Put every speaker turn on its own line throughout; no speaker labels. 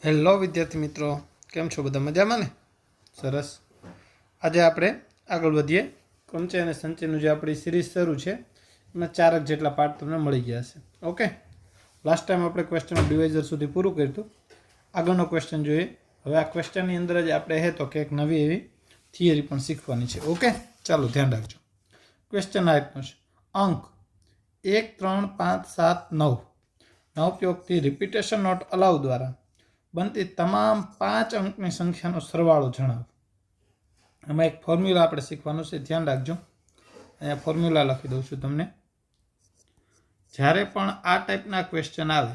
Hello વિદ્યાર્થી મિત્રો, કેમ છો? બધા મજામાં ને? સરસ. આજે આપણે આગળ વધીએ. ક્રમચય અને સંચયનું જે આપણી સિરીઝ શરૂ છે એમાં 4 જેટલા પાર્ટ તમને મળી ગયા છે. ઓકે, લાસ્ટ ટાઈમ આપણે ક્વેશ્ચન ઓફ ડિવાઇઝર સુધી પૂરું કર્યું હતું. આગળનો ક્વેશ્ચન જોઈએ. હવે આ ક્વેશ્ચનની અંદર જ આપણે તો કે એક નવી એવી થિયરી પણ શીખવાની છે. ઓકે, ચાલો ધ્યાન રાખજો. ક્વેશ્ચન આ રીતનો છે: અંક 1, 3, 5, 7, 9 ના ઉપયોગથી રિપીટેશન નોટ અલાઉ દ્વારા બનતી તમામ 5 અંકની સંખ્યાનો સરવાળો જણાવો. આમાં એક ફોર્મ્યુલા આપણે શીખવાનું છે, ધ્યાન રાખજો. અહીંયા ફોર્મ્યુલા લખી દઉં છું તમને. જ્યારે પણ આ ટાઈપના ક્વેશ્ચન આવે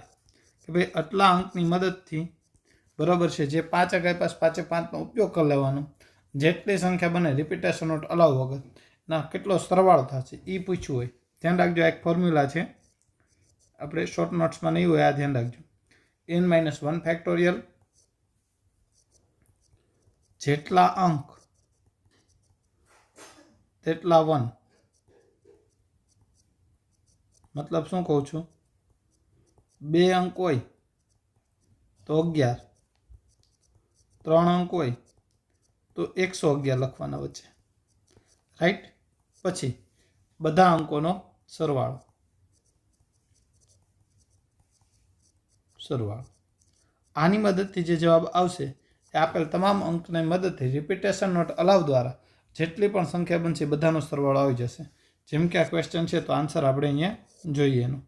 કે ભાઈ આટલા અંકની મદદથી બરાબર છે, જે 5 અંક આપ્યા પાંચે 5નો ઉપયોગ કરી લેવાનો, જેટલી સંખ્યા બને રિપીટેશન નોટ અલાઉ વગર ના કેટલો સરવાળો થશે એ પૂછ્યું હોય. ધ્યાન રાખજો, આ એક ફોર્મ્યુલા છે, આપણે શોર્ટ નોટ્સમાં નહીં હોય. આ ધ્યાન રાખજો. n-1 ફેક્ટોરિયલ જેટલા અંક તેટલા 1. મતલબ શું કહું છું? 2 અંક હોય તો 11, 3 અંક હોય તો 111 લખવાના વચ્ચે, રાઈટ? પછી બધા અંકોનો સરવાળો. આની મદદથી જે જવાબ આવશે એ આપેલ તમામ અંકની મદદથી રિપીટેશન નોટ અલાઉ દ્વારા જેટલી પણ સંખ્યા બનશે બધાનો સરવાળો આવી જશે. જેમ કે આ ક્વેશ્ચન છે તો આન્સર આપણે અહીંયા જોઈએ એનો.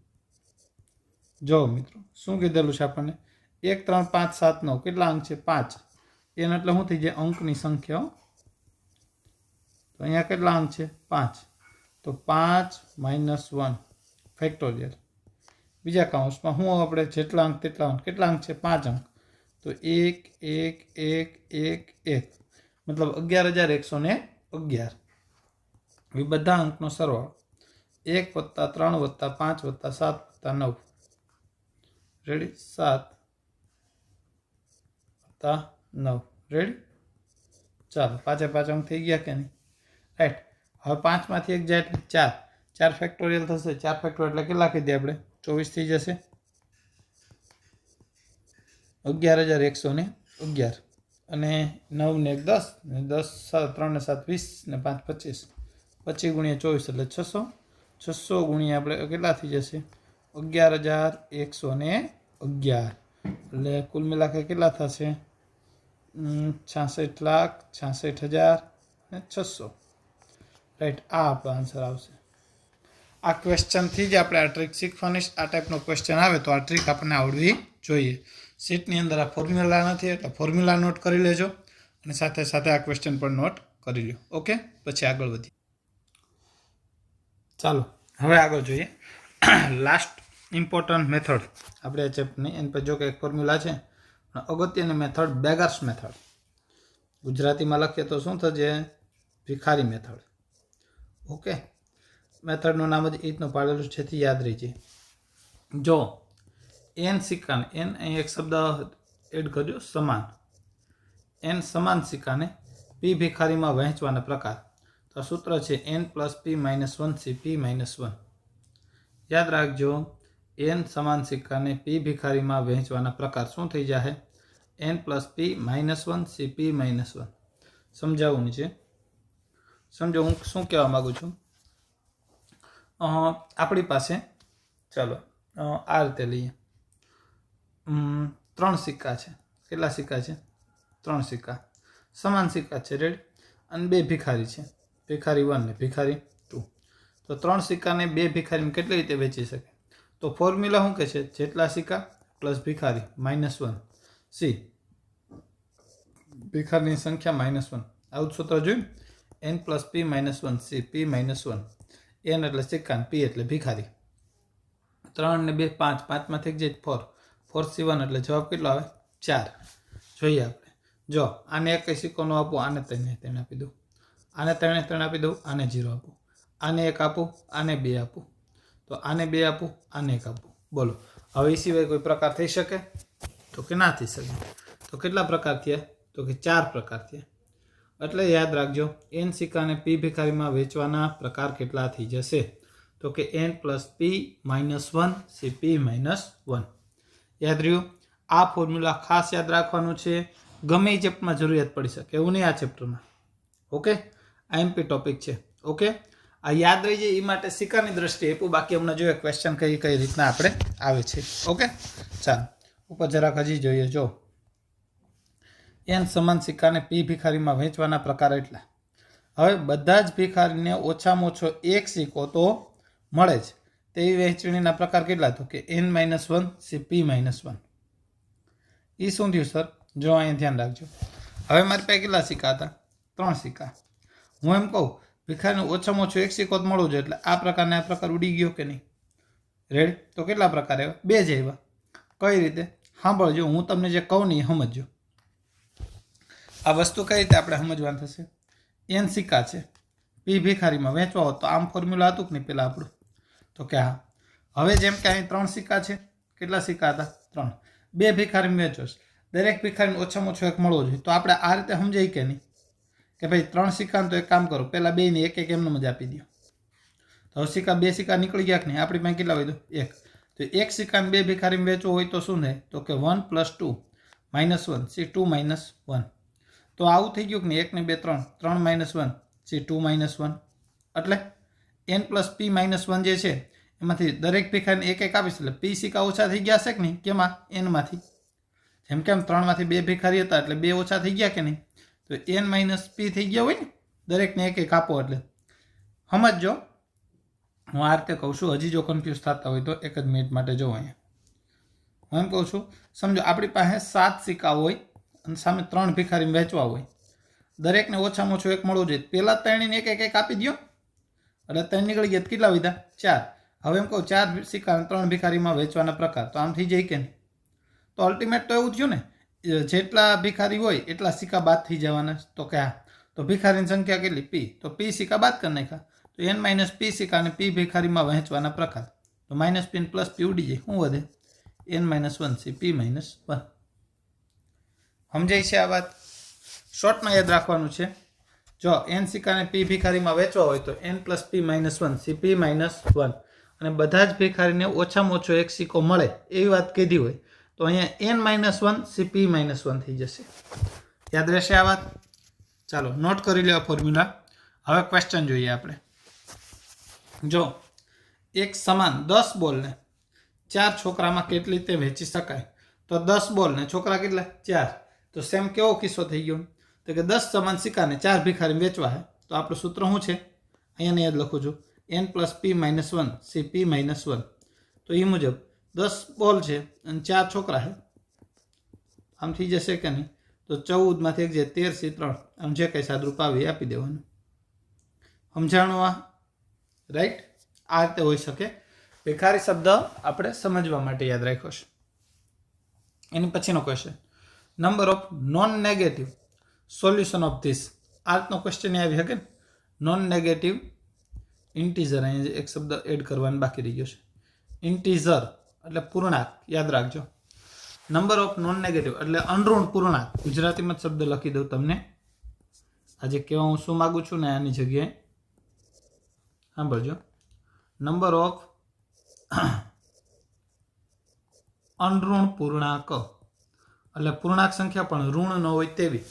જો મિત્રો, શું કીધેલું છે આપણને? 1, 3, 5, 7, 9 કેટલા અંક છે? 5. એને એટલે શું થઈ જાય? અંકની સંખ્યા. તો અહીંયા કેટલા અંક છે? 5. તો 5 - 1 ફેક્ટોરિયલ. બીજા કાઉન્સમાં હું આપણે જેટલા અંક તેટલા અંક. કેટલા અંક છે? 5 અંક. તો 1, 1, 1, 1, 1 મતલબ 11,111. એ બધા અંકનો સરવાળો 1 + 3 + 5 + 7 + 9. રેડી? 7 + 9. રેડી? ચાલો, 5 5 અંક થઈ ગયા કે નહીં? રાઈટ. હવે 5માંથી 1 જાય એટલે 4. 4 ફેક્ટોરિયલ થશે. 4 ફેક્ટોરિયલ એટલે કેટલા કીધી આપણે? 24 થઈ જશે. 11,111 અને 9 ને 1 10 ને 10 3 ને 7 20 ને 5 25. 25 × 24 એટલે 600. 600 ગુણ્યા આપણે કેટલા થઈ જશે? 11,111. એટલે કુલ મિલાકે કેટલા થશે? 66,66,600. રાઈટ, આ આપણો આન્સર આવશે. આ ક્વેશ્ચનથી જ આપણે આ ટ્રીક શીખવાની. આ ટાઈપનો ક્વેશ્ચન આવે તો આ ટ્રીક આપણને આવડવી જોઈએ. સીટની અંદર આ ફોર્મ્યુલા નથી એટલે ફોર્મ્યુલા નોટ કરી લેજો અને સાથે સાથે આ ક્વેશ્ચન પણ નોટ કરી લો. ઓકે, પછી આગળ વધીએ. ચાલો હવે આગળ જોઈએ. લાસ્ટ ઇમ્પોર્ટન્ટ મેથડ આપણે ચેપ્ટરની એની પર જો કે એક ફોર્મ્યુલા છે, પણ અગત્યની મેથડ બેગર્સ મેથડ. ગુજરાતીમાં લખીએ તો શું થશે? ભિખારી મેથડ. ઓકે, મેથડનું નામ જ એ રીતનું પાડેલું છે, થી યાદ રહી જાય. જો n સિક્કાને, n અહીં એક શબ્દ એડ કરજો, સમાન. n સમાન સિક્કાને p ભિખારીમાં વહેંચવાના પ્રકાર. તો સૂત્ર છે n + p - 1 cp - 1. યાદ રાખજો, n સમાન સિક્કાને p ભિખારીમાં વહેંચવાના પ્રકાર શું થઈ જાય? n + p - 1 cp - 1. સમજાવવું છે. સમજો હું શું કહેવા માગું છું. આપણી પાસે ચાલો આ રીતે લઈએ. 3 સિક્કા છે. કેટલા સિક્કા છે? 3 સિક્કા સમાન સિક્કા છે. રેડી? અને 2 ભિખારી છે, ભિખારી 1 ને ભિખારી 2. તો 3 સિક્કાને 2 ભિખારીને કેટલી રીતે વેચી શકે? તો ફોર્મ્યુલા શું કહે છે? જેટલા સિક્કા પ્લસ ભિખારી -1 c. ભિખારીની સંખ્યા -1. આવું સૂત્ર જોયું? n + p - 1 c p - 1. n એટલે સિક્કા, p એટલે ભિખારી. 3 ને 2 5. 5માંથી 1 જાય 4. 4c1 એટલે જવાબ કેટલો આવે? 4. જોઈએ આપણે. જો આને એક સિક્કો ન આપું, આને 3 આપી દઉં, આને 3 આપી દઉં, આને 0 આપું, આને 1 આપું, આને 2 આપું, તો આને 2 આપું, આને 1 આપું. બોલો, હવે એ સિવાય કોઈ પ્રકાર થઈ શકે? તો કે ના થઈ શકે. તો કેટલા પ્રકાર થયા? તો કે 4 પ્રકાર થયા. એટલે યાદ રાખજો, n સિક્કાને p ભિખારીમાં વેચવાના પ્રકાર કેટલા થઈ જશે? તો કે n + p - 1 cp - 1. યાદ રહ્યું? આ ફોર્મ્યુલા ખાસ યાદ રાખવાનું છે. ગમે એ ચેપ્ટરમાં જરૂરિયાત પડી શકે એવું નહીં આ ચેપ્ટરમાં. ઓકે, આઈએમપી ટોપિક છે. ઓકે, આ યાદ રહી જાય એ માટે સિક્કાની દ્રષ્ટિએ આપ્યું. બાકી અમને જોઈએ ક્વેશ્ચન કઈ કઈ રીતના આપણે આવે છે. ઓકે, ચાલો ઉપર જરાક હજી જોઈએ. જો n સમાન સિક્કાને p ભિખારીમાં વહેંચવાના પ્રકાર એટલા. હવે બધા જ ભિખારીને ઓછામાં ઓછો એક સિક્કો તો મળે જ. તેવી વહેંચણીના પ્રકાર કેટલા? તો કે n-1 સી p-1. એ શું થયું સર? જો અહીંયા ધ્યાન રાખજો. હવે મારી પાસે કેટલા સિક્કા હતા? 3 સિક્કા. હું એમ કહું ભિખારીને ઓછામાં ઓછો એક સિક્કો જ મળવું જોઈએ, એટલે આ પ્રકારને આ પ્રકાર ઉડી ગયો કે નહીં? રેડી? તો કેટલા પ્રકાર આવ્યા? 2 જ આવ્યા. કઈ રીતે? સાંભળજો, હું તમને જે કહું ને એ સમજજો. આ વસ્તુ કઈ રીતે આપણે સમજવાનું થશે? n સિક્કા છે, p ભિખારીમાં વહેંચવા હોત તો આમ ફોર્મ્યુલા હતું કે નહીં પહેલાં આપણું? તો કે હા. હવે જેમ કે અહીં 3 સિક્કા છે. કેટલા સિક્કા હતા? 3. 2 ભિખારીમાં વહેંચો, દરેક ભિખારીને ઓછામાં ઓછો એક મળવો જોઈએ. તો આપણે આ રીતે સમજાય કે નહીં કે ભાઈ 3 સિક્કાને તો એક કામ કરો, પહેલાં 2 ને એક એમને જ આપી દો. તો હવે સિક્કા 2 સિક્કા નીકળી ગયા કે નહીં? આપણી પાસે કેટલા હોય? 1. તો એક સિક્કાને 2 ભિખારીમાં વેચવો હોય તો શું થાય? તો કે 1 + 2 -1 સી 2 - 1. તો આવું થઈ ગયું કે નહીં? 1 ને 2 3, 3 - 1 સી 2 - 1. એટલે n + p-1 જે છે એમાંથી દરેક ભિખારીને એક એક આપીશ એટલે p સિક્કા ઓછા થઈ ગયા છે કે નહીં? કેમાં? n માંથી. જેમ કેમ 3 માંથી 2 ભિખારી હતા એટલે 2 ઓછા થઈ ગયા કે નહીં? તો n - p થઈ ગયા હોય ને, દરેકને એક એક આપો. એટલે સમજજો, હું આ રીતે કહું છું. હજી જો કન્ફ્યુઝ થતા હોય તો એક જ મિનિટ માટે જો અહીંયા હું એમ કહું છું. સમજો આપણી પાસે 7 સિક્કા હોય અને સામે 3 ભિખારી વહેંચવા હોય, દરેકને ઓછામાં ઓછો એક મળવું જોઈએ. પહેલાં 3 ને એક આપી દો એટલે 3 નીકળી ગયા. કેટલા વધ્યા? 4. હવે એમ કહું 4 સિક્કા 3 ભિખારીમાં વહેંચવાના પ્રકાર, તો આમ થઈ જાય કે નહીં? તો અલ્ટિમેટ તો એવું થયું ને, જેટલા ભિખારી હોય એટલા સિક્કા બાદ થઈ જવાના. તો કે હા. તો ભિખારીની સંખ્યા કેટલી? p. તો p સિક્કા બાદ કરી નાખ્યા. તો n - p સિક્કાને p ભિખારીમાં વહેંચવાના પ્રકાર. તો -p ને +p ઉડી જાય. શું વધે? n-1 C p-1. સમજાય છે આ વાત? શોર્ટમાં યાદ રાખવાનું છે. જો n સિક્કાને p ભિખારીમાં વેચવા હોય તો n + p-1 સી p-1. અને બધા જ ભિખારીને ઓછામાં ઓછો એક સિક્કો મળે એવી વાત કીધી હોય તો અહીંયા n-1 સી p-1 થઈ જશે. યાદ રહેશે આ વાત? ચાલો નોટ કરી લેવા ફોર્મ્યુલા. હવે ક્વેશ્ચન જોઈએ આપણે. જો એક સમાન 10 બોલને 4 છોકરામાં કેટલી રીતે વહેંચી શકાય? તો 10 બોલ ને છોકરા કેટલા? 4. તો સેમ કેવો કિસ્સો થઈ ગયો? તો કે 10 સમાન સિક્કાને 4 ભિખારી વેચવા છે. તો આપણું સૂત્ર શું છે? અહીંયા યાદ લખું છું, n + p-1 સી p-1. તો એ મુજબ 10 બોલ છે અને 4 છોકરા છે. આમ થઈ જશે કે નહીં? તો 14 માંથી 1 જે 13 સી 3. આમ જે કંઈ સાદરૂપ આવે એ આપી દેવાનું. સમજાણું આ? રાઈટ? આ રીતે હોઈ શકે. ભિખારી શબ્દ આપણે સમજવા માટે યાદ રાખ્યો છે. એની પછીનો question, number of non negative solution of this. આ રીતનો ક્વેશ્ચન આવી શકે ને, નોન નેગેટિવ ઇન્ટીઝર. અહીંયા એક શબ્દ એડ કરવાનો બાકી રહી ગયો છે. ઇન્ટીઝર એટલે પૂર્ણાંક. યાદ રાખજો. નંબર ઓફ નોન નેગેટિવ એટલે અનઋણ પૂર્ણાંક. ગુજરાતીમાં શબ્દ લખી દઉં તમને. આજે કહેવા હું શું માગું છું ને આની જગ્યાએ સાંભળજો. નંબર ઓફ અનઋણ પૂર્ણાંક એટલે પૂર્ણાંક સંખ્યા પણ ઋણ ન હોય તેવી.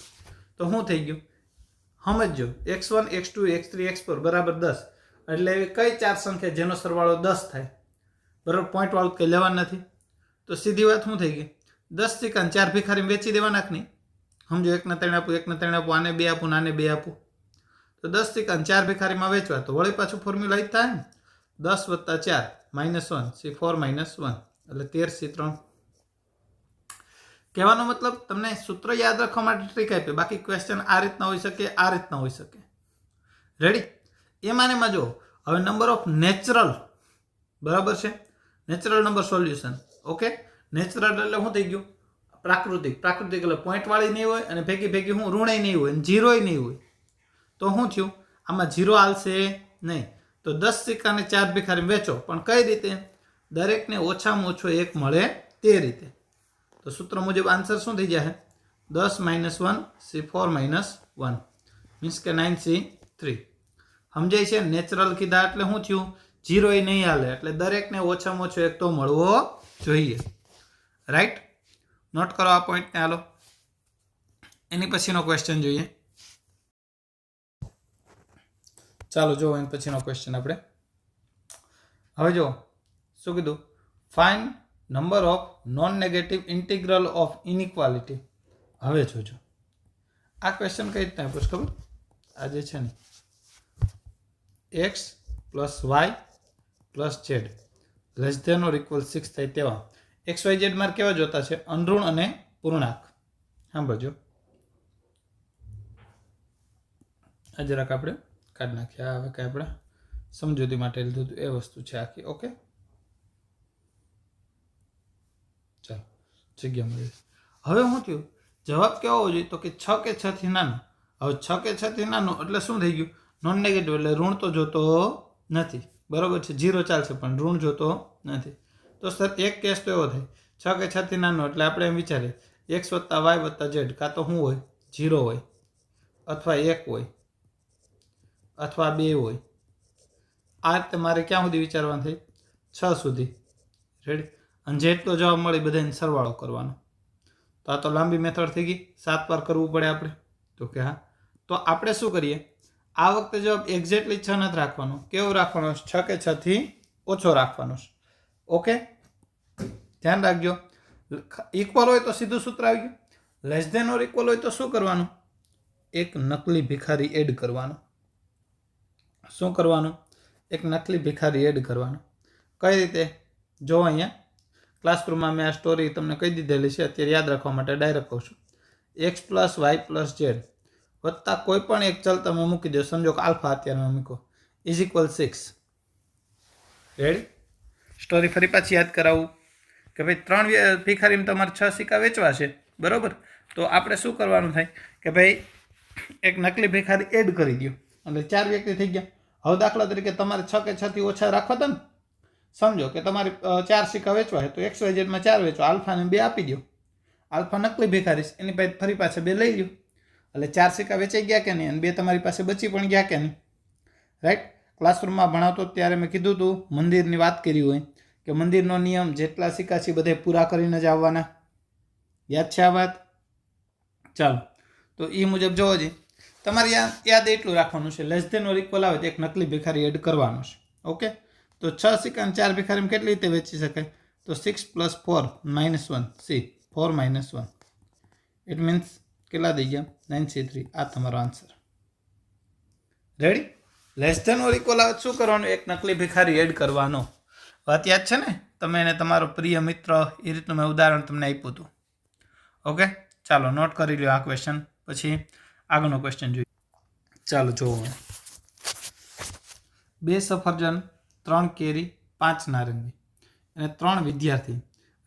તો શું થઈ ગયું? સમજો, x1 x2 x3 x4 = 10. એટલે એવી કઈ 4 સંખ્યા જેનો સરવાળો 10 થાય? બરાબર, પોઈન્ટ વાળું કંઈ લેવાનું નથી. તો સીધી વાત શું થઈ ગઈ? 10 સિક્કાને 4 ભિખારી વેચી દેવાના કે નહીં? સમજો, 1 ને 3 આપું, 1 ને 3 આપું, આને 2 આપું, આને 2 આપું. તો 10 સિક્કાને 4 ભિખારીમાં વેચવા. તો વળી પાછું ફોર્મ્યુલા જ થાય ને, 10 + 4 -1 સી 4 - 1 એટલે 13 સી 3. કહેવાનો મતલબ તમને સૂત્ર યાદ રાખવા માટે ટ્રીક આપી. બાકી ક્વેશ્ચન આ રીતના હોઈ શકે, આ રીતના હોઈ શકે. રેડી? એમાં જો હવે નંબર ઓફ નેચરલ, બરાબર છે, natural number solution. Okay, natural એટલે શું થઈ ગયું? પ્રાકૃતિક. પ્રાકૃતિક એટલે પોઈન્ટ વાળી નહીં હોય અને ભેગી ભેગી હું ઋણય નહીં હોય અને જીરોય નહીં હોય. તો શું થયું? આમાં જીરો હાલશે નહીં. તો 10 સિક્કાને 4 ભિખારી વેચો, પણ કઈ રીતે? દરેકને ઓછામાં ઓછો એક મળે તે રીતે. તો સૂત્ર મુજબ આન્સર શું થઈ જશે? 10 - 1 સી 4 - 1 મીન્સ કે 9 સી 3. સમજાય છે? નેચરલ કીધા એટલે શું થયું? જીરો એ નહીં હાલે, એટલે દરેકને ઓછામાં ઓછો એક તો મળવો જોઈએ. રાઈટ? નોટ કરો આ પોઈન્ટને. હાલો એની પછીનો ક્વેશ્ચન જોઈએ. ચાલો જો એની પછીનો ક્વેશ્ચન આપણે હવે જો શું કીધું, find number of non negative integral of inequality. હવે જોજો આ ક્વેશ્ચન કઈ રીતના પૂછ ખબર, આ જે છે ને x plus y plus z less than or equal 6 થાય તેવા એક્સ વાય ઝેડ માર્ક કેવા જોતા છે, અનઋણ અને પૂર્ણાંક. સાંભળજો આ જરાક આપણે કાઢી નાખીએ. આ હવે કંઈ આપણે સમજૂતી માટે લીધું હતું એ વસ્તુ છે આખી. ઓકે ચાલો જગ્યા મળી. હવે શું થયું, જવાબ કેવો હોવો જોઈએ તો કે 6 કે 6 થી નાનો. હવે 6 કે 6 થી નાનો એટલે શું થઈ ગયું, નોન નેગેટિવ એટલે ઋણ તો જોતો નથી. બરોબર છે, 0 ચાલશે પણ ઋણ જોતો નથી. તો સર એક કેસ તો એવો થાય 6 કે 6 થી નાનો એટલે આપણે એમ વિચારીએ x વત્તા વાય વત્તા ઝેડ કાં તો શું હોય 0 હોય અથવા 1 હોય અથવા 2 હોય. આ રીતે મારે ક્યાં સુધી વિચારવાનું થાય, 6 સુધી. રેડી. અને જેટલો જવાબ મળે બધાને સરવાળો કરવાનો. તો આ તો લાંબી મેથડ થઈ ગઈ, 7 વાર કરવું પડે આપણે. તો કે હા, તો આપણે શું કરીએ, આ વખતે જવાબ એક્ઝેક્ટલી 6 નથી રાખવાનો. કેવો રાખવાનો, 6 કે 6 થી ઓછો રાખવાનો. ઓકે ધ્યાન રાખજો. ઇક્વલ હોય તો સીધું સૂત્ર આવી ગયું. લેસ ધેન ઓર ઇક્વલ હોય તો શું કરવાનું, એક નકલી ભિખારી એડ કરવાનો. શું કરવાનું, એક નકલી ભિખારી એડ કરવાનો. કઈ રીતે, જો અહીંયા ક્લાસરૂમમાં મેં આ સ્ટોરી તમને કહી દીધેલી છે, અત્યારે યાદ રાખવા માટે ડાયરેક્ટ કહું છું. X plus y plus z વત્તા કોઈ પણ એક ચલ તમે મૂકી દો, સમજો કે આલ્ફા અત્યારે મૂકો, ઇઝ ઇક્વલ 6. રેડી. સ્ટોરી ફરી પાછી યાદ કરાવું કે ભાઈ 3 ભિખારીમાં તમારે 6 સિક્કા વેચવા છે. બરાબર. તો આપણે શું કરવાનું થાય કે ભાઈ એક નકલી ભિખારી એડ કરી દો એટલે 4 વ્યક્તિ થઈ ગયા. હવે દાખલા તરીકે તમારે 6 કે 6 થી ઓછા રાખવા હતા ને, સમજો કે તમારે 4 સિક્કા વેચવા છે તો એક્સ વાય ઝેડમાં 4 વેચો, આલ્ફાને 2 આપી દો. આલ્ફા નકલી ભિખારી એની પાસે ફરી પાછા 2 લઈ લો એટલે 4 સિક્કા વેચાઈ ગયા કે નહીં, અને 2 તમારી પાસે બચી પણ ગયા કે નહીં. રાઈટ. ક્લાસરૂમમાં ભણાવતો ત્યારે મેં કીધું હતું, મંદિરની વાત કરી હોય કે મંદિરનો નિયમ જેટલા સિક્કા છે બધે પૂરા કરીને જ આવવાના. યાદ છે આ વાત? ચાલો તો એ મુજબ જોવો જોઈએ. તમારે યાદ એટલું રાખવાનું છે, લેસ ધેન ઓર ઇક્વલ આવે તો એક નકલી ભિખારી એડ કરવાનો છે. ઓકે. તો 6 સિક્કા અને 4 ભિખારીમાં કેટલી રીતે વેચી શકાય, તો 6 + 4 - 1 સી 4 - 1 ઇટ મીન્સ કેટલા થઈ ગયા, 9C3. આ તમારો answer. Ready. Less than or equal આવે શું કરવાનું, એક નકલી ભિખારી એડ કરવાનો. વાત યાદ છે ને, તમે એને તમારો પ્રિય મિત્ર એ રીતનું મેં ઉદાહરણ તમને આપ્યું હતું. ઓકે ચાલો નોટ કરી લો આ ક્વેશ્ચન. પછી આગળનો ક્વેશ્ચન જોઈએ. ચાલો જોવો. 2 સફરજન 3 કેરી 5 નારંગી અને 3 વિદ્યાર્થી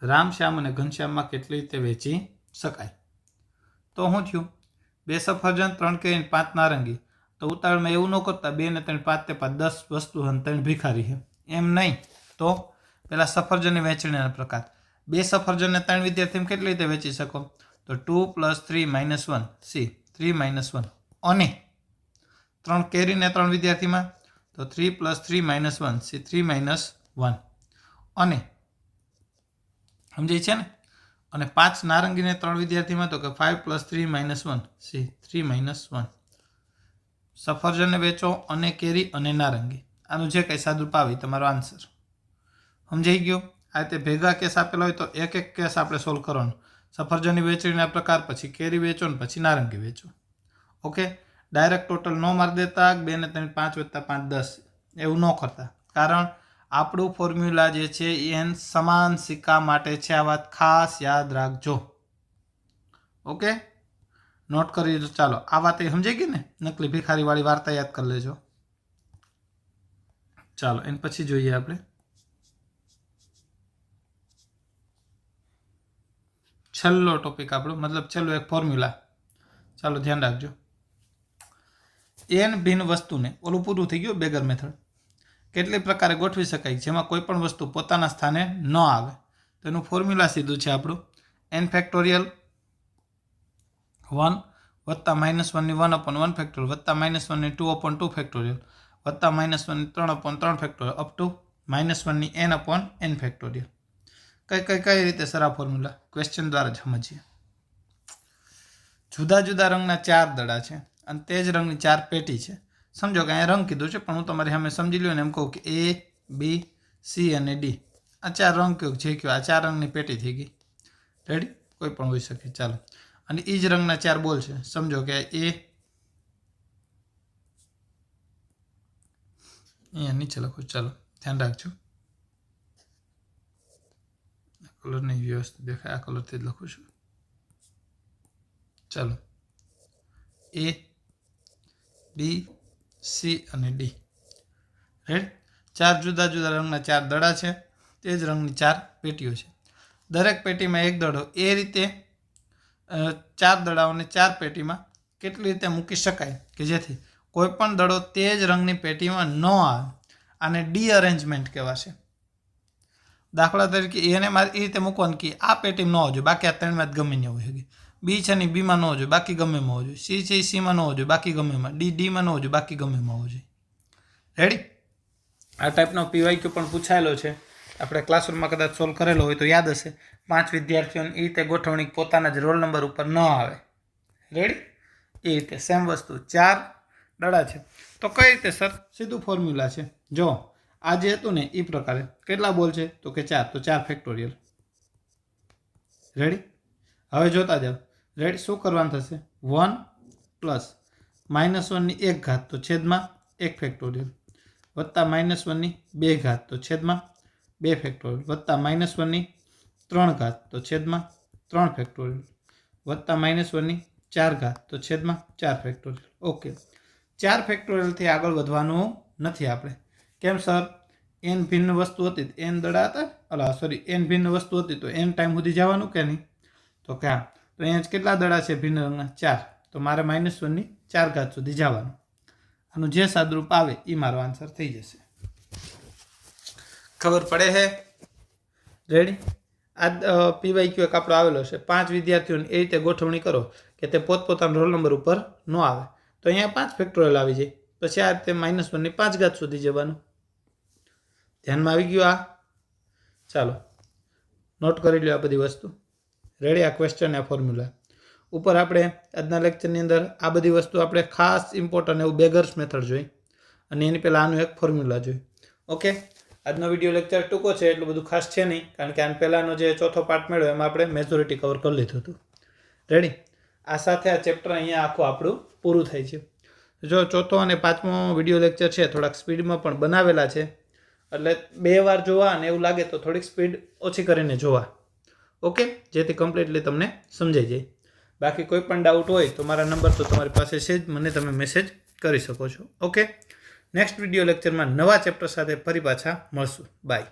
રામ, શ્યામ અને ઘનશ્યામમાં કેટલી રીતે વેચી શકાય. તો શું થયું, 2 સફરજન 3 કેરી 5 નારંગી. તો ઉતાવળમાં એવું ન કરતા 2 ને 3 5 તે 10 વસ્તુ અને 3 ભિખારી છે એમ નહીં. તો પેલા સફરજનની વહેંચણીના પ્રકાર. 2 સફરજન ને 3 વિદ્યાર્થીમાં કેટલી રીતે વેચી શકો, તો 2 + 3 - 1 સી 3 - 1. અને 3 કેરીને 3 વિદ્યાર્થીમાં તો 3 + 3 - 1 સી 3 - 1. અને સમજાય છે ને, અને 5 નારંગીને 3 વિદ્યાર્થીમાં તો કે 5 + 3 - 1 સી 3 - 1. સફરજનને વેચો અને કેરી અને નારંગી. આનું જે કંઈ સાદું પાવી તમારો આન્સર. સમજાઈ ગયો. આ રીતે ભેગા કેસ આપેલા હોય તો એક એક કેસ આપણે સોલ્વ કરવાનો. સફરજનની વેચણીના પ્રકાર, પછી કેરી વેચો ને પછી નારંગી વેચો. ઓકે. ડાયરેક્ટ ટોટલ ન મારી દેતા, 2 ને 3 5 + 5 10 એવું ન કરતા, કારણ આપણું ફોર્મ્યુલા જે છે એ સમાન સિક્કા માટે છે. આ વાત ખાસ યાદ રાખજો. ઓકે નોટ કરી દો. ચાલો આ વાત એ સમજાઈ ગઈ ને, નકલી ભિખારીવાળી વાર્તા યાદ કરી લેજો. ચાલો એના પછી જોઈએ આપણે છેલ્લો ટોપિક આપણો, મતલબ છેલ્લો એક ફોર્મ્યુલા. ચાલો ધ્યાન રાખજો. n ભિન્ન વસ્તુને, ઓલું પૂરું થઈ ગયું બેગર મેથડ, કેટલી પ્રકારે ગોઠવી શકાય જેમાં કોઈ પણ વસ્તુ પોતાના સ્થાને ન આવે. તો એનું ફોર્મ્યુલા સીધું છે આપણું n ફેક્ટોરિયલ 1 વત્તા -1 ની 1/1 ફેક્ટોરિયલ વત્તા -1 ની 2/2 ફેક્ટોરિયલ વત્તા -1 ની 3/3 ફેક્ટોરિયલ અપ ટુ -1 ની n/n ફેક્ટોરિયલ. કઈ રીતે સર આ ફોર્મ્યુલા ક્વેશ્ચન દ્વારા જ સમજીએ. જુદા જુદા રંગના 4 દડા છે અને તે જ રંગની 4 પેટી છે. સમજો કે અહીંયા રંગ કીધું છે, પણ હું તમારી સામે સમજી લ્યો ને એમ કહું કે A, B, C અને D આ 4 રંગ કયો જે કયો આ 4 રંગની પેટી થઈ ગઈ. રેડી? કોઈ પણ હોઈ શકે. ચાલો, અને એ જ રંગના 4 બોલ છે. સમજો કે A અહીંયા નીચે લખો. ચાલો ધ્યાન રાખજો, કલર નહીં વ્યવસ્થિત દેખાય, આ કલરથી જ લખું છું. ચાલો, A, B, C અને D. રેડ? 4 જુદા જુદા રંગના 4 દડા છે, તે જ રંગની 4 પેટીઓ છે. દરેક પેટીમાં એક દડો. એ રીતે 4 દડાઓને 4 પેટીમાં કેટલી રીતે મૂકી શકાય કે જેથી કોઈ પણ દડો તે જ રંગની પેટીમાં ન આવે, આને ડી અરેન્જમેન્ટ કહેવાશે. દાખલા તરીકે એને મારે એ રીતે મૂકવાનું કે આ પેટીમાં ન હોવું જોઈએ, બાકી આ 3માં ગમે નહીં હોઈ શકે. બી છે ને બીમાં ન હોવું જોઈએ, બાકી ગમેમાં હોવું જોઈએ. સી છે એ સીમાં ન હોવું જોઈએ, બાકી ગમેમાં. ડીમાં ન હોવું જોઈએ, બાકી ગમેમાં હોવું જોઈએ. રેડી? આ ટાઈપનો પીવાયક્યુ પણ પૂછાયેલો છે, આપણે ક્લાસરૂમમાં કદાચ સોલ્વ કરેલો હોય તો યાદ હશે. 5 વિદ્યાર્થીઓને એ રીતે ગોઠવણી પોતાના જ રોલ નંબર ઉપર ન આવે. રેડી? એ રીતે સેમ વસ્તુ 4 દડા છે. તો કઈ રીતે સર? સીધું ફોર્મ્યુલા છે. જો આ જે હતું ને એ પ્રકારે કેટલા બોલ છે તો કે 4, તો 4 ફેક્ટોરિયલ. રેડી? હવે જોતા જાઓ. રેડી? શું કરવાનું થશે? 1 પ્લસ -1 ની 1 ઘાત તો છેદમાં 1 ફેક્ટોરિયલ, વત્તા -1 ની 2 ઘાત તો છેદમાં 2 ફેક્ટોરિયલ, વત્તા -1 ની 3 ઘાત તો છેદમાં 3 ફેક્ટોરિયલ, વત્તા -1 ની 4 ઘાત તો છેદમાં 4 ફેક્ટોરિયલ. ઓકે, 4 ફેક્ટોરિયલથી આગળ વધવાનું નથી આપણે. કેમ સર? n ભિન્ન વસ્તુ હતી, n દડા હતા, n ભિન્ન વસ્તુ હતી તો n ટાઈમ સુધી જવાનું કે નહીં? તો ક્યાં? તો અહીંયા કેટલા દડા છે ભિન્ન રંગના? 4. તો મારે -1 ની 4 ઘાત સુધી જવાનું. આનું જે સાદરૂપ આવે એ મારો આન્સર થઈ જશે. ખબર પડે છે? રેડી? આ પીવાયક્યુ એક આપણો આવેલો છે. 5 વિદ્યાર્થીઓને એ રીતે ગોઠવણી કરો કે તે પોતપોતાના રોલ નંબર ઉપર ન આવે, તો અહીંયા 5 ફેક્ટોરિયલ આવી જાય. પછી આ રીતે -1 ની 5 ઘાત સુધી જવાનું. ધ્યાનમાં આવી ગયું આ? ચાલો નોટ કરી લો આ બધી વસ્તુ. રેડી? આ ક્વેશ્ચન, આ ફોર્મ્યુલા ઉપર આપણે આજના લેક્ચરની અંદર આ બધી વસ્તુ આપણે ખાસ ઇમ્પોર્ટન્ટ એવું બેગર્સ મેથડ જોઈ, અને એની પહેલાં આનું એક ફોર્મ્યુલા જોઈ. ઓકે, આજનો વિડીયો લેક્ચર ટૂંકો છે, એટલું બધું ખાસ છે નહીં, કારણ કે આને પહેલાંનો જે ચોથો પાર્ટ મળ્યો એમાં આપણે મેજોરિટી કવર કરી લીધું હતું. રેડી? આ સાથે આ ચેપ્ટર અહીંયા આખું આપણું પૂરું થાય છે. જો ચોથો અને 5મો વિડીયો લેક્ચર છે થોડાક સ્પીડમાં પણ બનાવેલા છે, એટલે 2 વાર જોવા અને એવું લાગે તો થોડીક સ્પીડ ઓછી કરીને જોવા. ઓકે, જેથી કમ્પ્લીટલી તમને સમજાઈ જાય. બાકી કોઈ પણ ડાઉટ હોય તો મારા નંબર તો તમારી પાસે છે જ, મને તમે મેસેજ કરી શકો છો. ઓકે, નેક્સ્ટ વિડીયો લેક્ચરમાં નવા ચેપ્ટર સાથે ફરી પાછા મળશું. બાય.